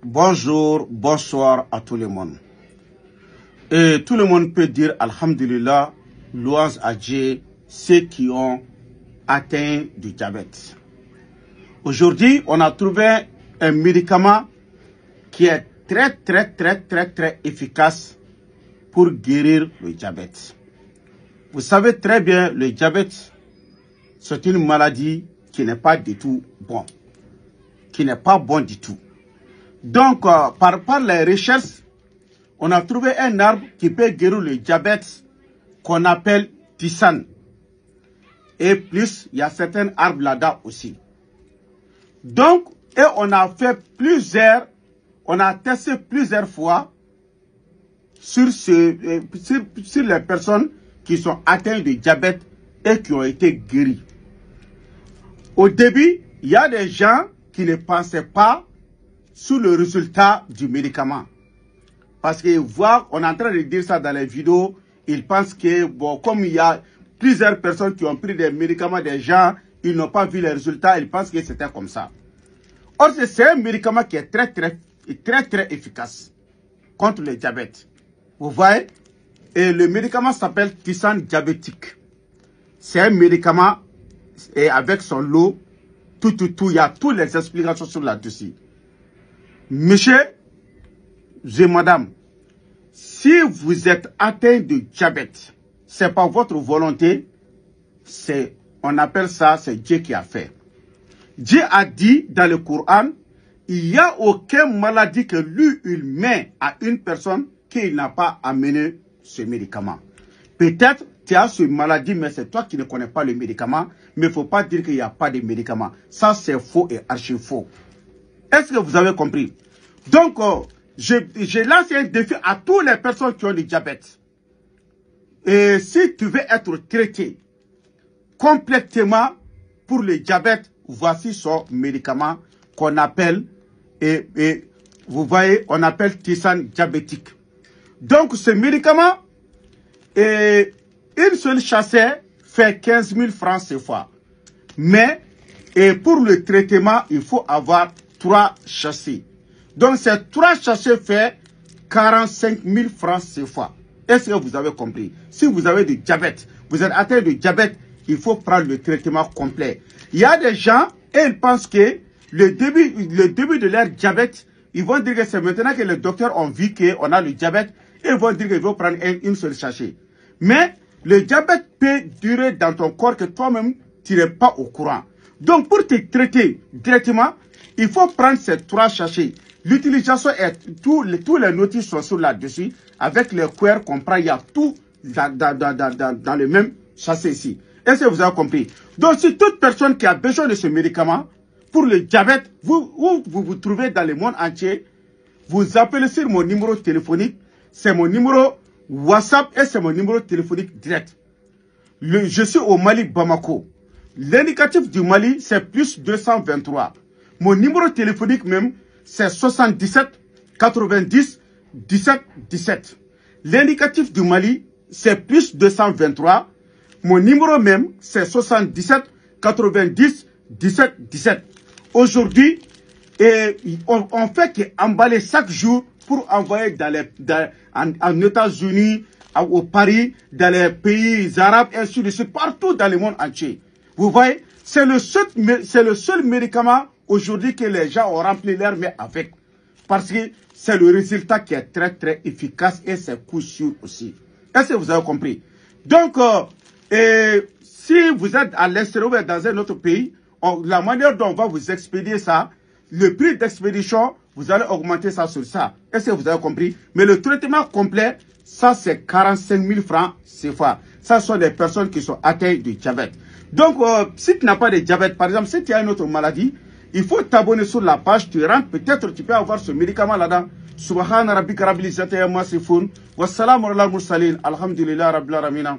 Bonjour, bonsoir à tout le monde. Et tout le monde peut dire Alhamdulillah, louange à Dieu, ceux qui ont atteint du diabète. Aujourd'hui, on a trouvé un médicament qui est très efficace pour guérir le diabète. Vous savez très bien, le diabète, c'est une maladie qui n'est pas du tout bon, qui n'est pas bon du tout. Donc, par les recherches, on a trouvé un arbre qui peut guérir le diabète qu'on appelle tisane. Et plus, il y a certains arbres là-dedans aussi. Donc, et on a fait on a testé plusieurs fois sur les personnes qui sont atteintes de diabète et qui ont été guéries. Au début, il y a des gens qui ne pensaient pas sur le résultat du médicament. Parce qu'ils voient, on est en train de dire ça dans les vidéos, ils pensent que, bon, comme il y a plusieurs personnes qui ont pris des médicaments des gens, ils n'ont pas vu les résultats, ils pensent que c'était comme ça. Or, c'est un médicament qui est très efficace contre le diabète. Vous voyez? Et le médicament s'appelle tisane diabétique. C'est un médicament, et avec son lot, il y a toutes les explications sur là-dessus. Monsieur et madame, si vous êtes atteint de diabète, c'est pas votre volonté, on appelle ça, c'est Dieu qui a fait. Dieu a dit dans le Coran, il n'y a aucune maladie que lui, il met à une personne qu'il n'a pas amené ce médicament. Peut-être tu as cette maladie, mais c'est toi qui ne connais pas le médicament, mais il ne faut pas dire qu'il n'y a pas de médicament. Ça, c'est faux et archi faux. Est-ce que vous avez compris? Donc, je lance un défi à toutes les personnes qui ont du diabète. Et si tu veux être traité complètement pour le diabète, voici son médicament qu'on appelle, vous voyez, on appelle tisane diabétique. Donc, ce médicament, une seule chassée fait 15 000 francs CFA. Mais, pour le traitement, il faut avoir 3 chassés. Donc, ces 3 chassés fait 45 000 francs CFA. Est-ce que vous avez compris? Si vous avez du diabète, vous êtes atteint de diabète, il faut prendre le traitement complet. Il y a des gens, et ils pensent que le début de leur diabète, ils vont dire que c'est maintenant que les docteurs ont vu qu'on a le diabète, et ils vont dire qu'ils vont prendre une seule sachet. Mais le diabète peut durer dans ton corps que toi-même, tu n'es pas au courant. Donc, pour te traiter directement, il faut prendre ces 3 sachets. L'utilisation est, tous les notices sont sur là-dessus. Avec les cuirs qu'on prend, il y a tout dans le même sachet ici. Est-ce que vous avez compris? Donc, si toute personne qui a besoin de ce médicament, pour le diabète, vous trouvez dans le monde entier, vous appelez sur mon numéro téléphonique, c'est mon numéro WhatsApp et c'est mon numéro téléphonique direct. Je suis au Mali, Bamako. L'indicatif du Mali, c'est plus 223. Mon numéro téléphonique même, c'est 77 90 17 17. L'indicatif du Mali, c'est plus 223. Mon numéro même, c'est 77 90 17 17. Aujourd'hui, on fait qu'emballer chaque jour pour envoyer en États-Unis, au Paris, dans les pays arabes, et ainsi de suite, partout dans le monde entier. Vous voyez, c'est le seul médicament aujourd'hui que les gens ont rempli leur main avec. Parce que c'est le résultat qui est très efficace et c'est coup sûr aussi. Est-ce que vous avez compris? Donc, si vous êtes à l'extérieur ou dans un autre pays, la manière dont on va vous expédier ça, le prix d'expédition, vous allez augmenter ça sur ça. Est-ce que vous avez compris? Mais le traitement complet, ça c'est 45 000 francs CFA. Ça sont des personnes qui sont atteintes du diabète. Donc, si tu n'as pas de diabète, par exemple, si tu as une autre maladie, il faut t'abonner sur la page, tu rentres, peut-être tu peux avoir ce médicament là-dedans. Subhana rabbika rabbil izzati amma yasifun. Wassalamu ala al-mursalin. Alhamdulillah rabbil alamin.